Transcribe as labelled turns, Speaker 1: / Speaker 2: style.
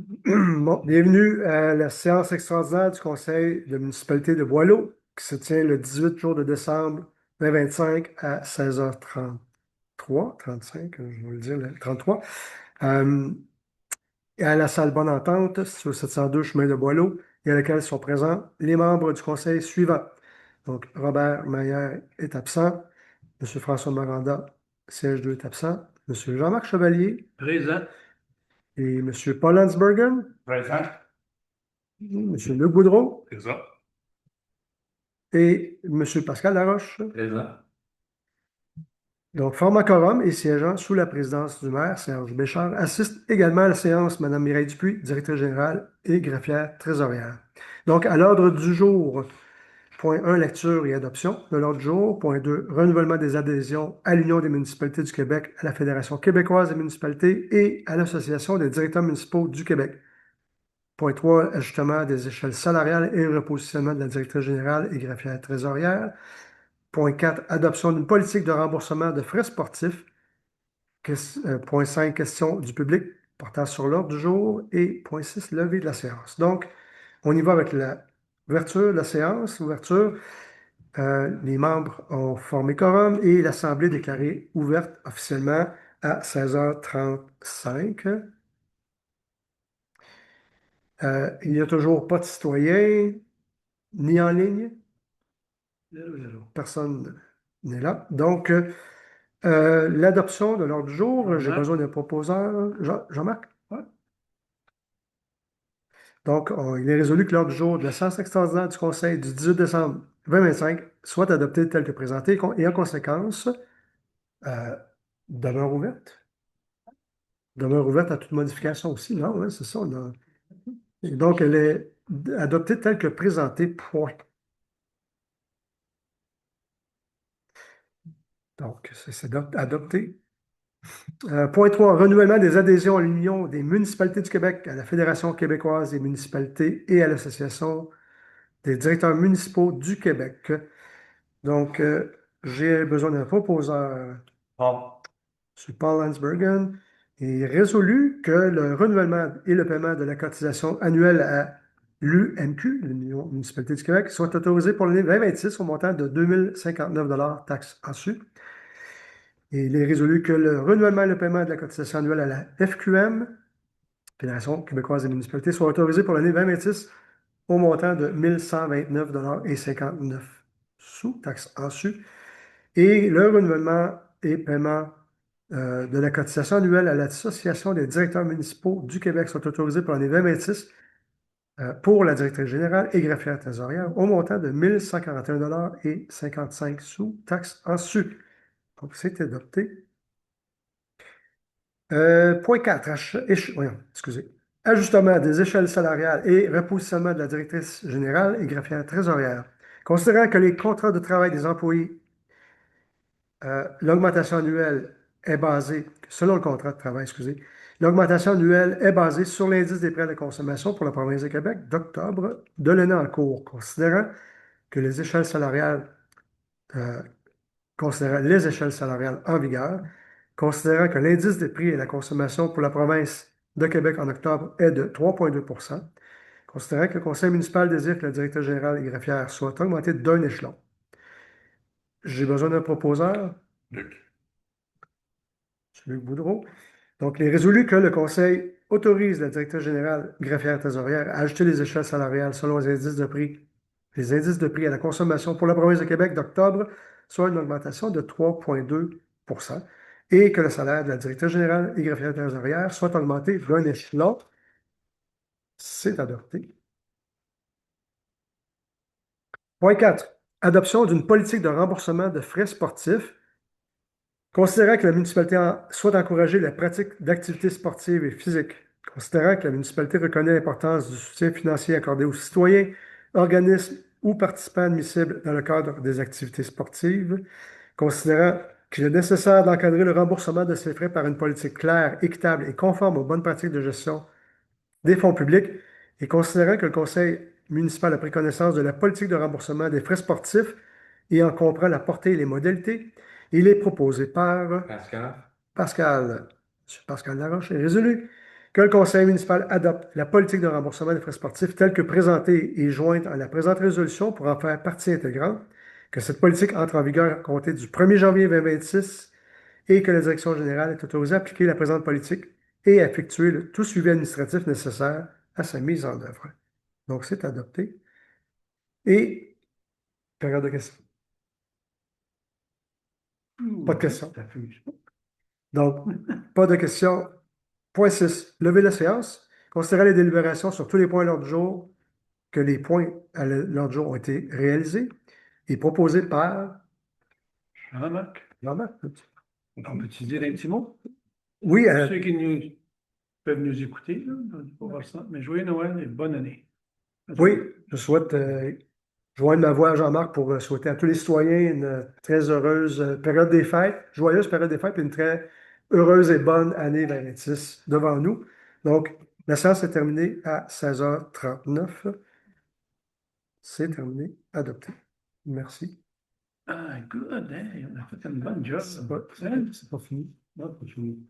Speaker 1: Bon, bienvenue à la séance extraordinaire du Conseil de municipalité de Boileau qui se tient le 18 jour de décembre 2025 à 16h33, 35, je vais le dire, 33, euh, à la salle Bonne Entente, sur 702 chemin de Boileau, et à laquelle sont présents les membres du Conseil suivants. Donc, Robert Maillard est absent, M. François Maranda, siège 2 est absent, M. Jean-Marc Chevalier
Speaker 2: Présent.
Speaker 1: et M. Paul Landsbergen,
Speaker 2: Présent.
Speaker 1: M. Luc Boudreau,
Speaker 2: Présent.
Speaker 1: et M. Pascal Laroche.
Speaker 2: Présent.
Speaker 1: Donc, format quorum et siégeant sous la présidence du maire, Serge Béchard, assiste également à la séance Mme Mireille Dupuis, directrice générale et greffière trésorière. Donc, à l'ordre du jour, point 1, lecture et adoption de l'ordre du jour. Point 2, renouvellement des adhésions à l'Union des municipalités du Québec, à la Fédération québécoise des municipalités et à l'Association des directeurs municipaux du Québec. Point 3, ajustement des échelles salariales et repositionnement de la directrice générale et greffière trésorière. Point 4, adoption d'une politique de remboursement de frais sportifs. Point 5, question du public portant sur l'ordre du jour. Et point 6, levée de la séance. Donc, on y va avec l'ouverture de la séance. Ouverture, les membres ont formé quorum et l'Assemblée déclarée ouverte officiellement à 16h35. Il n'y a toujours pas de citoyens, ni en ligne. Personne n'est là. Donc, l'adoption de l'ordre du jour, j'ai besoin d'un proposeur. Jean-Marc? Ouais. Donc, il est résolu que l'ordre du jour de la séance extraordinaire du Conseil du 18 décembre 2025 soit adopté tel que présenté et en conséquence, euh, demeure ouverte. Demeure ouverte à toute modification aussi, non? Ouais, c'est ça. Et donc, elle est adoptée telle que présentée, point. Donc, c'est adopté. Point 3, renouvellement des adhésions à l'Union des municipalités du Québec, à la Fédération québécoise des municipalités et à l'Association des directeurs municipaux du Québec. Donc, j'ai besoin d'un proposeur.
Speaker 2: Bon.
Speaker 1: M. Paul Landsbergen. Il est résolu que le renouvellement et le paiement de la cotisation annuelle à l'UMQ, l'Union municipalité du Québec, soit autorisés pour l'année 2026 au montant de 2059 taxes en su. Et il est résolu que le renouvellement et le paiement de la cotisation annuelle à la FQM, Fédération québécoise des municipalités, soit autorisé pour l'année 2026 au montant de 1129,59 taxes en su. Et le renouvellement et paiement de la cotisation annuelle à l'Association des directeurs municipaux du Québec sont autorisés pour l'année 2026 pour la directrice générale et greffière trésorière au montant de 1141,55 taxes en su. Donc, c'est adopté. Point 4, voyons, excusez. Ajustement des échelles salariales et repositionnement de la directrice générale et greffière trésorière. Considérant que les contrats de travail des employés, l'augmentation annuelle est basée, selon le contrat de travail, excusez, l'augmentation annuelle est basée sur l'indice des prix à la consommation pour la province de Québec d'octobre de l'année en cours, considérant que les échelles salariales, euh, considérant les échelles salariales en vigueur, considérant que l'indice des prix à la consommation pour la province de Québec en octobre est de 3,2 considérant que le conseil municipal désire que la directrice générale et greffière soit augmentée d'un échelon. J'ai besoin d'un proposeur.
Speaker 2: Luc.
Speaker 1: M. Luc Boudreau. Donc, il est résolu que le Conseil autorise la directrice générale greffière trésorière à ajouter les échelles salariales selon les indices de prix à la consommation pour la province de Québec d'octobre, soit une augmentation de 3,2 et que le salaire de la directrice générale et greffière trésorière soit augmenté d'un échelon. C'est adopté. Point 4. Adoption d'une politique de remboursement de frais sportifs. Considérant que la municipalité souhaite encourager la pratique d'activités sportives et physiques, considérant que la municipalité reconnaît l'importance du soutien financier accordé aux citoyens, organismes ou participants admissibles dans le cadre des activités sportives, considérant qu'il est nécessaire d'encadrer le remboursement de ces frais par une politique claire, équitable et conforme aux bonnes pratiques de gestion des fonds publics, et considérant que le conseil municipal a pris connaissance de la politique de remboursement des frais sportifs et en comprend la portée et les modalités, il est proposé par
Speaker 2: Pascal.
Speaker 1: Pascal. M. Pascal Laroche est résolu que le conseil municipal adopte la politique de remboursement des frais sportifs telle que présentée et jointe à la présente résolution pour en faire partie intégrante, que cette politique entre en vigueur à compter du 1er janvier 2026 et que la direction générale est autorisée à appliquer la présente politique et à effectuer tout suivi administratif nécessaire à sa mise en œuvre. Donc, c'est adopté. Et, période de questions. Pas de questions. Donc, pas de questions. Point 6. Lever la séance. Considérer les délibérations sur tous les points à l'ordre du jour, que les points à l'ordre du jour ont été réalisés et proposés par
Speaker 2: Jean-Marc,
Speaker 1: Jean-Marc.
Speaker 2: on peut-tu dire un petit mot?
Speaker 1: Oui,
Speaker 2: Ceux qui peuvent nous écouter, là, pour voir ça. Mais joyeux Noël et bonne année.
Speaker 1: oui, je souhaite joindre ma voix à Jean-Marc pour souhaiter à tous les citoyens une très heureuse période des fêtes, joyeuse période des fêtes et une très heureuse et bonne année 2026 devant nous. Donc, la séance est terminée à 16h39. C'est terminé, adopté. Merci.
Speaker 2: Ah, good, hein? On a fait une bonne job.
Speaker 1: C'est pas fini. Non, c'est pas fini.